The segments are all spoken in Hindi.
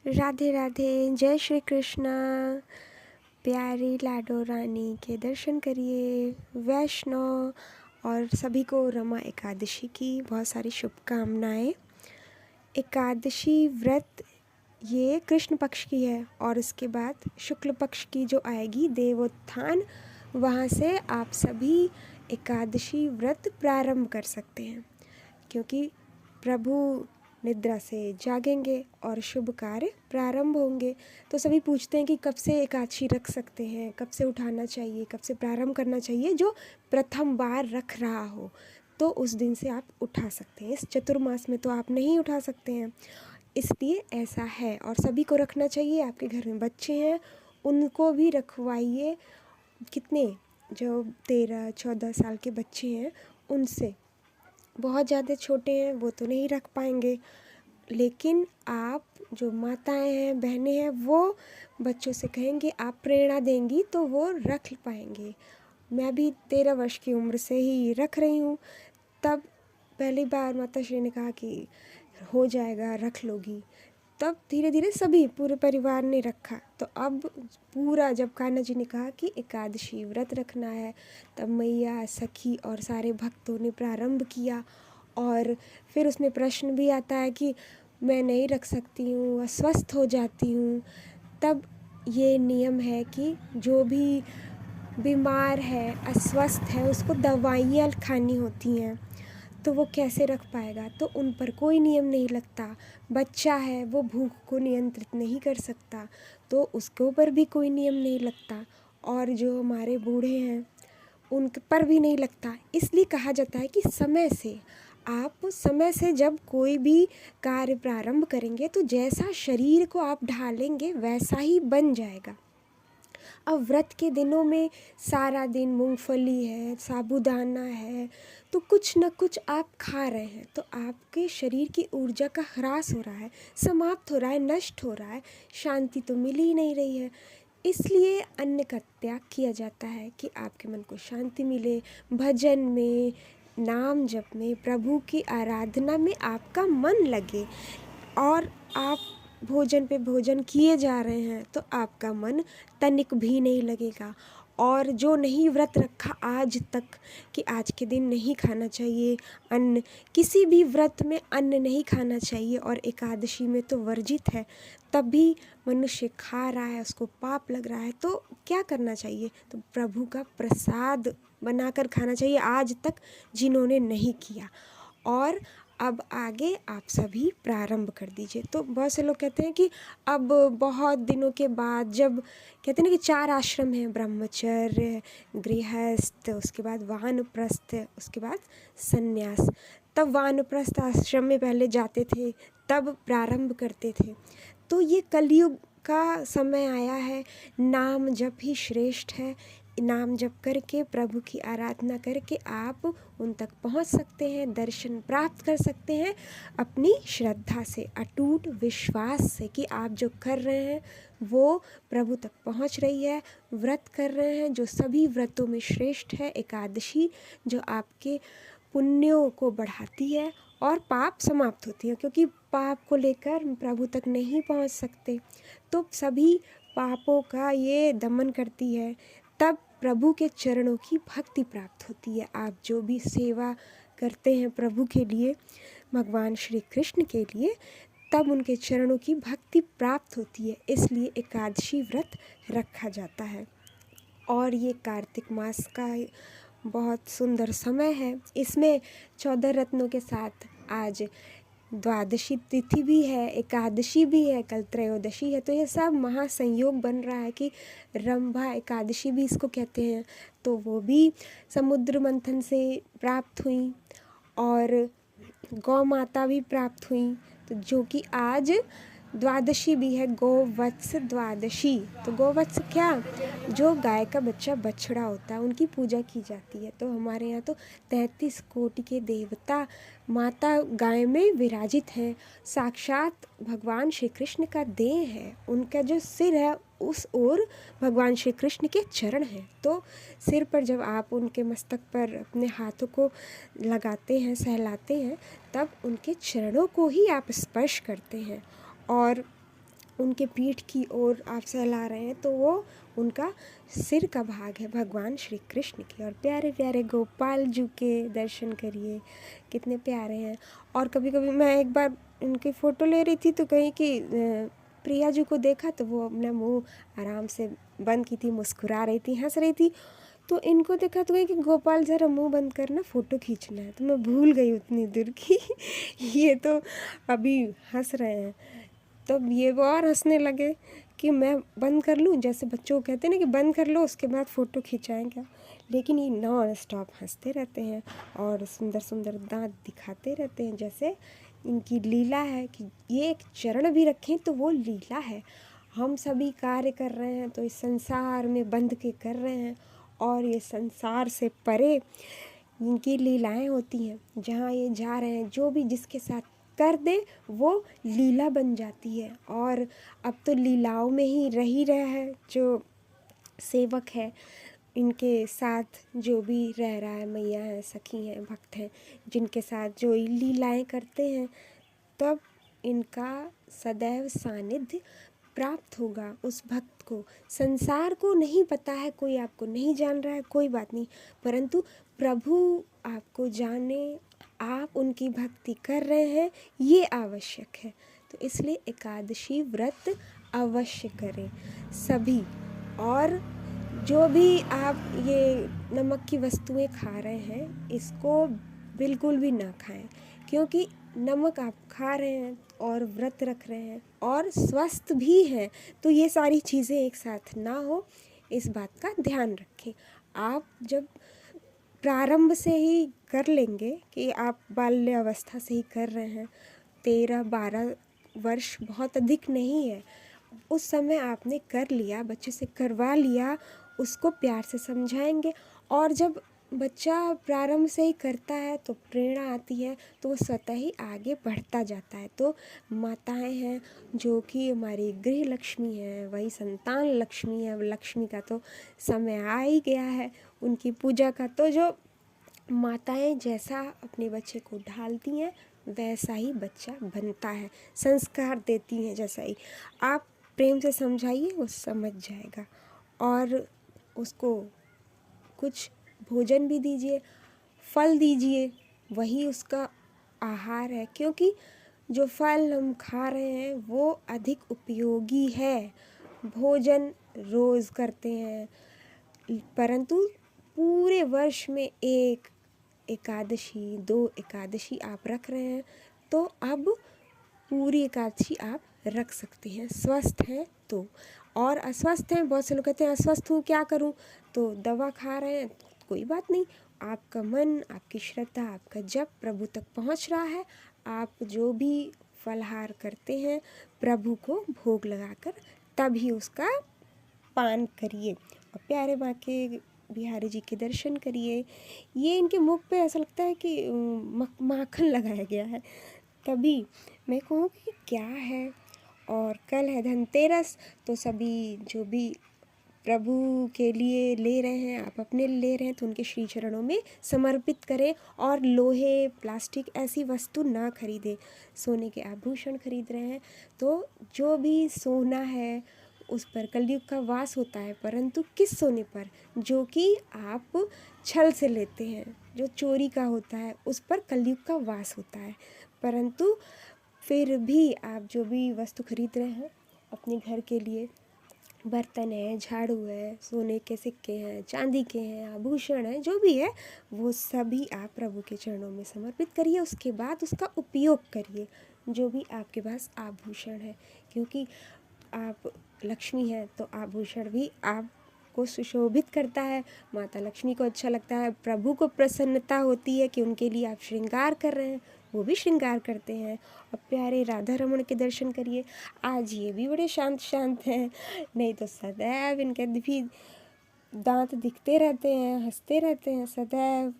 राधे राधे। जय श्री कृष्णा। प्यारी लाडो रानी के दर्शन करिए। वैष्णव और सभी को रमा एकादशी की बहुत सारी शुभकामनाएं। एकादशी व्रत ये कृष्ण पक्ष की है और उसके बाद शुक्ल पक्ष की जो आएगी देवोत्थान, वहाँ से आप सभी एकादशी व्रत प्रारंभ कर सकते हैं, क्योंकि प्रभु निद्रा से जागेंगे और शुभ कार्य प्रारंभ होंगे। तो सभी पूछते हैं कि कब से एकादशी रख सकते हैं, कब से उठाना चाहिए, कब से प्रारंभ करना चाहिए। जो प्रथम बार रख रहा हो तो उस दिन से आप उठा सकते हैं। इस चतुर्मास में तो आप नहीं उठा सकते हैं, इसलिए ऐसा है। और सभी को रखना चाहिए। आपके घर में बच्चे हैं उनको भी रखवाइए। कितने जो 13-14 साल के बच्चे हैं उनसे, बहुत ज़्यादा छोटे हैं वो तो नहीं रख पाएंगे, लेकिन आप जो माताएं हैं, बहनें हैं, वो बच्चों से कहेंगे, आप प्रेरणा देंगी तो वो रख पाएंगे। मैं भी 13 वर्ष की उम्र से ही रख रही हूँ। तब पहली बार माता श्री ने कहा कि हो जाएगा, रख लोगी। तब धीरे धीरे सभी पूरे परिवार ने रखा। तो अब पूरा जब कान्हा जी ने कहा कि एकादशी व्रत रखना है, तब मैया, सखी और सारे भक्तों ने प्रारंभ किया। और फिर उसमें प्रश्न भी आता है कि मैं नहीं रख सकती हूँ, अस्वस्थ हो जाती हूँ। तब ये नियम है कि जो भी बीमार है, अस्वस्थ है, उसको दवाइयाँ खानी होती हैं, तो वो कैसे रख पाएगा। तो उन पर कोई नियम नहीं लगता। बच्चा है वो भूख को नियंत्रित नहीं कर सकता, तो उसके ऊपर भी कोई नियम नहीं लगता। और जो हमारे बूढ़े हैं उन पर भी नहीं लगता। इसलिए कहा जाता है कि समय से जब कोई भी कार्य प्रारंभ करेंगे तो जैसा शरीर को आप ढालेंगे वैसा ही बन जाएगा। अब व्रत के दिनों में सारा दिन मूंगफली है, साबूदाना है, तो कुछ न कुछ आप खा रहे हैं, तो आपके शरीर की ऊर्जा का ह्रास हो रहा है, समाप्त हो रहा है, नष्ट हो रहा है, शांति तो मिल ही नहीं रही है। इसलिए अन्न का त्याग किया जाता है कि आपके मन को शांति मिले। भजन में, नाम जप में, प्रभु की आराधना में आपका मन लगे। और आप भोजन पे भोजन किए जा रहे हैं तो आपका मन तनिक भी नहीं लगेगा। और जो नहीं व्रत रखा आज तक कि आज के दिन नहीं खाना चाहिए अन्न, किसी भी व्रत में अन्न नहीं खाना चाहिए और एकादशी में तो वर्जित है, तब भी मनुष्य खा रहा है, उसको पाप लग रहा है, तो क्या करना चाहिए। तो प्रभु का प्रसाद बनाकर खाना चाहिए आज तक जिन्होंने नहीं किया। और अब आगे आप सभी प्रारंभ कर दीजिए। तो बहुत से लोग कहते हैं कि अब बहुत दिनों के बाद, जब कहते हैं ना कि 4 आश्रम हैं, ब्रह्मचर्य, गृहस्थ, उसके बाद वानप्रस्थ, उसके बाद सन्यास। तब वानप्रस्थ आश्रम में पहले जाते थे, तब प्रारंभ करते थे। तो ये कलयुग का समय आया है। नाम जप ही श्रेष्ठ है। नाम जप करके, प्रभु की आराधना करके आप उन तक पहुंच सकते हैं, दर्शन प्राप्त कर सकते हैं अपनी श्रद्धा से, अटूट विश्वास से कि आप जो कर रहे हैं वो प्रभु तक पहुंच रही है। व्रत कर रहे हैं जो सभी व्रतों में श्रेष्ठ है, एकादशी, जो आपके पुण्यों को बढ़ाती है और पाप समाप्त होती है, क्योंकि पाप को लेकर प्रभु तक नहीं पहुंच सकते। तो सभी पापों का ये दमन करती है। तब प्रभु के चरणों की भक्ति प्राप्त होती है। आप जो भी सेवा करते हैं प्रभु के लिए, भगवान श्री कृष्ण के लिए, तब उनके चरणों की भक्ति प्राप्त होती है। इसलिए एकादशी व्रत रखा जाता है। और ये कार्तिक मास का बहुत सुंदर समय है। इसमें 14 रत्नों के साथ आज द्वादशी तिथि भी है, एकादशी भी है, कल त्रयोदशी है। तो ये सब महासंयोग बन रहा है कि रंभा एकादशी भी इसको कहते हैं। तो वो भी समुद्र मंथन से प्राप्त हुई और गौ माता भी प्राप्त हुई, तो जो कि आज द्वादशी भी है, गोवत्स द्वादशी। तो गोवत्स क्या, जो गाय का बच्चा बछड़ा होता है, उनकी पूजा की जाती है। तो हमारे यहाँ तो 33 कोटि के देवता माता गाय में विराजित हैं। साक्षात भगवान श्री कृष्ण का देह है। उनका जो सिर है उस ओर भगवान श्री कृष्ण के चरण हैं। तो सिर पर जब आप उनके मस्तक पर अपने हाथों को लगाते हैं, सहलाते हैं, तब उनके चरणों को ही आप स्पर्श करते हैं। और उनके पीठ की ओर आप सहला रहे हैं तो वो उनका सिर का भाग है भगवान श्री कृष्ण की। और प्यारे प्यारे गोपाल जी के दर्शन करिए, कितने प्यारे हैं। और कभी कभी मैं एक बार उनकी फ़ोटो ले रही थी तो कहीं कि प्रिया जी को देखा तो वो अपना मुंह आराम से बंद की थी, मुस्कुरा रही थी, हंस रही थी। तो इनको देखा तो कहीं कि गोपाल ज़रा मुंह बंद करना, फ़ोटो खींचना है। तो मैं भूल गई उतनी देर की ये तो अभी हंस रहे हैं। तब ये वो और हंसने लगे कि मैं बंद कर लूँ, जैसे बच्चों को कहते हैं ना कि बंद कर लो उसके बाद फ़ोटो खिंचाएं क्या। लेकिन ये नॉन स्टॉप हंसते रहते हैं और सुंदर सुंदर दांत दिखाते रहते हैं। जैसे इनकी लीला है कि ये एक चरण भी रखें तो वो लीला है। हम सभी कार्य कर रहे हैं तो इस संसार में बंध के कर रहे हैं, और ये संसार से परे इनकी लीलाएं होती हैं। जहाँ ये जा रहे हैं, जो भी जिसके साथ कर दे वो लीला बन जाती है। और अब तो लीलाओं में ही रह रहा है जो सेवक है, इनके साथ जो भी रह रहा है, मैया हैं, सखी हैं, भक्त हैं, जिनके साथ जो लीलाएं करते हैं, तब इनका सदैव सानिध्य प्राप्त होगा उस भक्त को। संसार को नहीं पता है, कोई आपको नहीं जान रहा है, कोई बात नहीं, परंतु प्रभु आपको जाने, आप उनकी भक्ति कर रहे हैं, ये आवश्यक है। तो इसलिए एकादशी व्रत अवश्य करें सभी। और जो भी आप ये नमक की वस्तुएं खा रहे हैं, इसको बिल्कुल भी ना खाएं, क्योंकि नमक आप खा रहे हैं और व्रत रख रहे हैं और स्वस्थ भी हैं, तो ये सारी चीज़ें एक साथ ना हो, इस बात का ध्यान रखें। आप जब प्रारंभ से ही कर लेंगे कि आप बाल्यावस्था से ही कर रहे हैं, 13-12 वर्ष बहुत अधिक नहीं है, उस समय आपने कर लिया, बच्चे से करवा लिया, उसको प्यार से समझाएंगे। और जब बच्चा प्रारंभ से ही करता है तो प्रेरणा आती है, तो वो स्वतः ही आगे बढ़ता जाता है। तो माताएं हैं जो कि हमारी गृह लक्ष्मी है, वही संतान लक्ष्मी है। लक्ष्मी का तो समय आ ही गया है उनकी पूजा का। तो जो माताएं जैसा अपने बच्चे को ढालती हैं वैसा ही बच्चा बनता है, संस्कार देती हैं जैसा ही। आप प्रेम से समझाइए, वो समझ जाएगा। और उसको कुछ भोजन भी दीजिए, फल दीजिए, वही उसका आहार है, क्योंकि जो फल हम खा रहे हैं वो अधिक उपयोगी है। भोजन रोज़ करते हैं, परंतु पूरे वर्ष में एक एकादशी, 2 एकादशी आप रख रहे हैं, तो अब पूरी एकादशी आप रख सकते हैं, स्वस्थ हैं तो। और अस्वस्थ हैं, बहुत से लोग कहते हैं अस्वस्थ हूँ क्या करूँ, तो दवा खा रहे हैं, कोई बात नहीं, आपका मन, आपकी श्रद्धा, आपका जप प्रभु तक पहुँच रहा है, आप जो भी फलाहार करते हैं प्रभु को भोग लगाकर तभी उसका पान करिए और प्यारे माँ के बिहारी जी के दर्शन करिए। ये इनके मुख पे ऐसा लगता है कि माखन लगाया गया है। तभी मैं कहूँ कि क्या है। और कल है धनतेरस, तो सभी जो भी प्रभु के लिए ले रहे हैं, आप अपने लिए ले रहे हैं, तो उनके श्री चरणों में समर्पित करें। और लोहे, प्लास्टिक ऐसी वस्तु ना खरीदें। सोने के आभूषण खरीद रहे हैं तो जो भी सोना है उस पर कलयुग का वास होता है, परंतु किस सोने पर, जो कि आप छल से लेते हैं, जो चोरी का होता है, उस पर कलयुग का वास होता है। परंतु फिर भी आप जो भी वस्तु खरीद रहे हैं अपने घर के लिए, बर्तन है, झाड़ू है, सोने के सिक्के हैं, चांदी के हैं, आभूषण है, जो भी है वो सभी आप प्रभु के चरणों में समर्पित करिए। उसके बाद उसका उपयोग करिए, जो भी आपके पास आभूषण है, क्योंकि आप लक्ष्मी हैं तो आभूषण भी आपको सुशोभित करता है। माता लक्ष्मी को अच्छा लगता है, प्रभु को प्रसन्नता होती है कि उनके लिए आप श्रृंगार कर रहे हैं, वो भी श्रृंगार करते हैं। और प्यारे राधा रमण के दर्शन करिए। आज ये भी बड़े शांत शांत हैं, नहीं तो सदैव इनके भी दांत दिखते रहते हैं, हंसते रहते हैं सदैव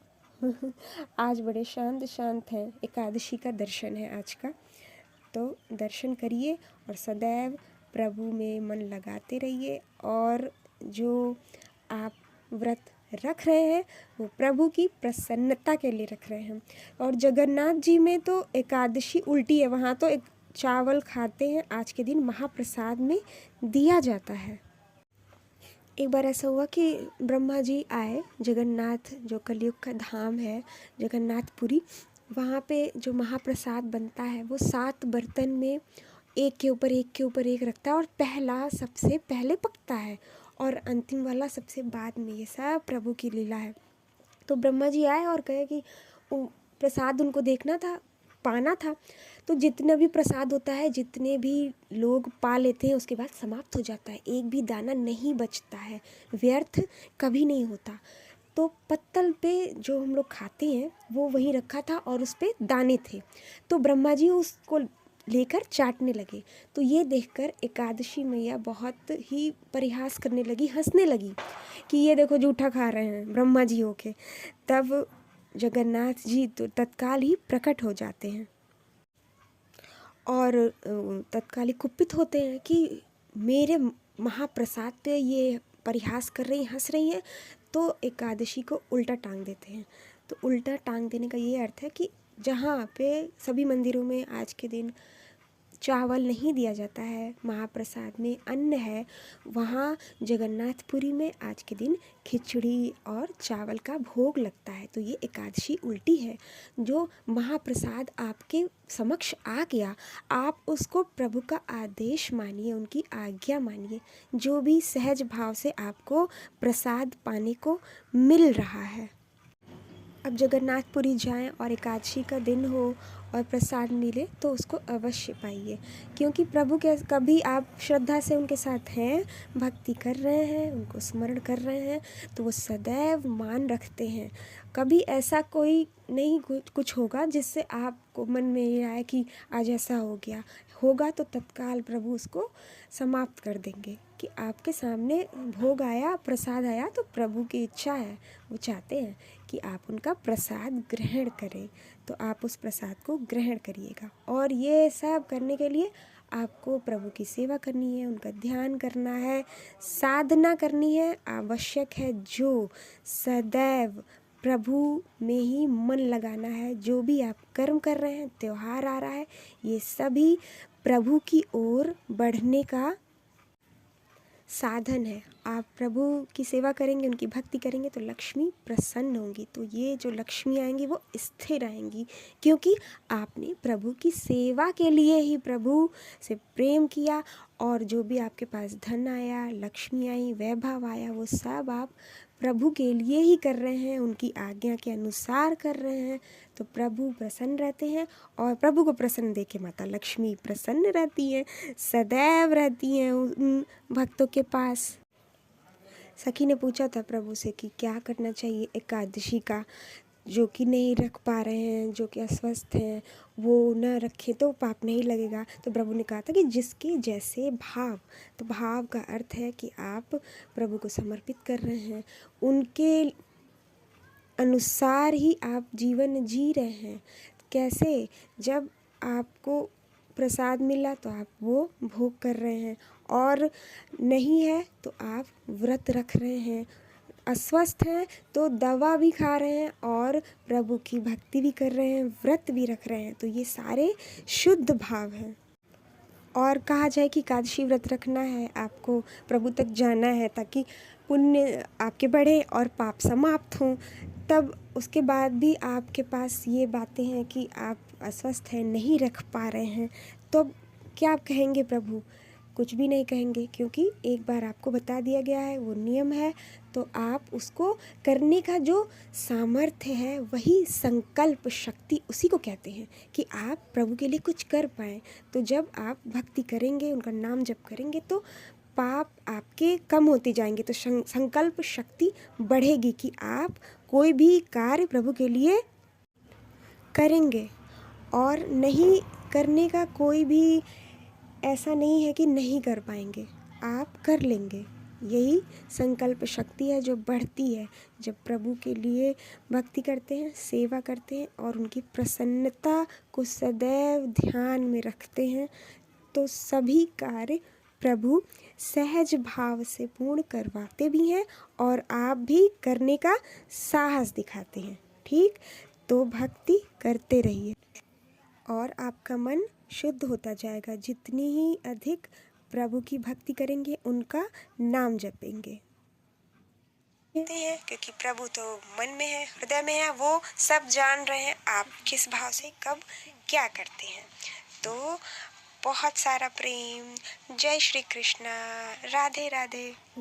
आज बड़े शांत शांत हैं। एकादशी का दर्शन है आज का, तो दर्शन करिए और सदैव प्रभु में मन लगाते रहिए। और जो आप व्रत रख रहे हैं वो प्रभु की प्रसन्नता के लिए रख रहे हैं। और जगन्नाथ जी में तो एकादशी उल्टी है, वहाँ तो एक चावल खाते हैं आज के दिन महाप्रसाद में दिया जाता है। एक बार ऐसा हुआ कि ब्रह्मा जी आए जगन्नाथ, जो कलयुग का धाम है जगन्नाथपुरी, वहाँ पे जो महाप्रसाद बनता है वो 7 बर्तन में एक के ऊपर एक के ऊपर एक रखता है, और पहला सबसे पहले पकता है और अंतिम वाला सबसे बाद में। ये सब प्रभु की लीला है। तो ब्रह्मा जी आए और कहे कि प्रसाद उनको देखना था, पाना था। तो जितना भी प्रसाद होता है, जितने भी लोग पा लेते हैं, उसके बाद समाप्त हो जाता है, एक भी दाना नहीं बचता है, व्यर्थ कभी नहीं होता। तो पत्तल पे जो हम लोग खाते हैं वो वहीं रखा था और उस पे दाने थे। तो ब्रह्मा जी उसको लेकर चाटने लगे। तो ये देखकर एकादशी मैया बहुत ही परिहास करने लगी, हंसने लगी कि ये देखो जूठा खा रहे हैं ब्रह्मा जी होके। तब जगन्नाथ जी तो तत्काल ही प्रकट हो जाते हैं और तत्काल ही कुपित होते हैं कि मेरे महाप्रसाद पे ये परिहास कर रही, हंस रही हैं। तो एकादशी को उल्टा टांग देते हैं। तो उल्टा टांग देने का ये अर्थ है कि जहाँ पे सभी मंदिरों में आज के दिन चावल नहीं दिया जाता है, महाप्रसाद में अन्न है, वहाँ जगन्नाथपुरी में आज के दिन खिचड़ी और चावल का भोग लगता है। तो ये एकादशी उल्टी है। जो महाप्रसाद आपके समक्ष आ गया, आप उसको प्रभु का आदेश मानिए, उनकी आज्ञा मानिए, जो भी सहज भाव से आपको प्रसाद पाने को मिल रहा है। अब जगन्नाथपुरी जाएं और एकादशी का दिन हो और प्रसाद मिले तो उसको अवश्य पाइए, क्योंकि प्रभु के कभी आप श्रद्धा से उनके साथ हैं, भक्ति कर रहे हैं, उनको स्मरण कर रहे हैं, तो वो सदैव मान रखते हैं। कभी ऐसा कोई नहीं कुछ होगा जिससे आपको मन में ये आए कि आज ऐसा हो गया। होगा तो तत्काल प्रभु उसको समाप्त कर देंगे। कि आपके सामने भोग आया, प्रसाद आया, तो प्रभु की इच्छा है, वो चाहते हैं कि आप उनका प्रसाद ग्रहण करें। तो आप उस प्रसाद को ग्रहण करिएगा। और ये सब करने के लिए आपको प्रभु की सेवा करनी है, उनका ध्यान करना है, साधना करनी है। आवश्यक है जो सदैव प्रभु में ही मन लगाना है। जो भी आप कर्म कर रहे हैं, त्योहार आ रहा है, ये सभी प्रभु की ओर बढ़ने का साधन है। आप प्रभु की सेवा करेंगे, उनकी भक्ति करेंगे तो लक्ष्मी प्रसन्न होंगी। तो ये जो लक्ष्मी आएंगी वो स्थिर आएंगी, क्योंकि आपने प्रभु की सेवा के लिए ही प्रभु से प्रेम किया। और जो भी आपके पास धन आया, लक्ष्मी आई, वैभव आया, वो सब आप प्रभु के लिए ही कर रहे हैं, उनकी आज्ञा के अनुसार कर रहे हैं। तो प्रभु प्रसन्न रहते हैं और प्रभु को प्रसन्न देख के माता लक्ष्मी प्रसन्न रहती हैं, सदैव रहती हैं उन भक्तों के पास। सखी ने पूछा था प्रभु से कि क्या करना चाहिए एकादशी का, जो कि नहीं रख पा रहे हैं, जो कि अस्वस्थ हैं, वो न रखें तो पाप नहीं लगेगा। तो प्रभु ने कहा था कि जिसके जैसे भाव, तो भाव का अर्थ है कि आप प्रभु को समर्पित कर रहे हैं, उनके अनुसार ही आप जीवन जी रहे हैं। कैसे? जब आपको प्रसाद मिला तो आप वो भोग कर रहे हैं, और नहीं है तो आप व्रत रख रहे हैं। अस्वस्थ हैं तो दवा भी खा रहे हैं और प्रभु की भक्ति भी कर रहे हैं, व्रत भी रख रहे हैं। तो ये सारे शुद्ध भाव हैं। और कहा जाए कि एकादशी व्रत रखना है, आपको प्रभु तक जाना है ताकि पुण्य आपके बढ़े और पाप समाप्त हों। तब उसके बाद भी आपके पास ये बातें हैं कि आप अस्वस्थ हैं, नहीं रख पा रहे हैं, तो क्या आप कहेंगे प्रभु? कुछ भी नहीं कहेंगे, क्योंकि एक बार आपको बता दिया गया है, वो नियम है। तो आप उसको करने का जो सामर्थ्य है, वही संकल्प शक्ति, उसी को कहते हैं कि आप प्रभु के लिए कुछ कर पाएँ। तो जब आप भक्ति करेंगे, उनका नाम जप करेंगे, तो पाप आपके कम होते जाएंगे, तो संकल्प शक्ति बढ़ेगी कि आप कोई भी कार्य प्रभु के लिए करेंगे। और नहीं करने का कोई भी ऐसा नहीं है कि नहीं कर पाएंगे, आप कर लेंगे। यही संकल्प शक्ति है जो बढ़ती है जब प्रभु के लिए भक्ति करते हैं, सेवा करते हैं और उनकी प्रसन्नता को सदैव ध्यान में रखते हैं। तो सभी कार्य प्रभु सहज भाव से पूर्ण करवाते भी हैं और आप भी करने का साहस दिखाते हैं। ठीक, तो भक्ति करते रहिए और आपका मन शुद्ध होता जाएगा। जितनी ही अधिक प्रभु की भक्ति करेंगे, उनका नाम जपेंगे। कहते हैं क्योंकि प्रभु तो मन में है, हृदय में है, वो सब जान रहे हैं आप किस भाव से कब क्या करते हैं। तो बहुत सारा प्रेम। जय श्री कृष्णा। राधे राधे।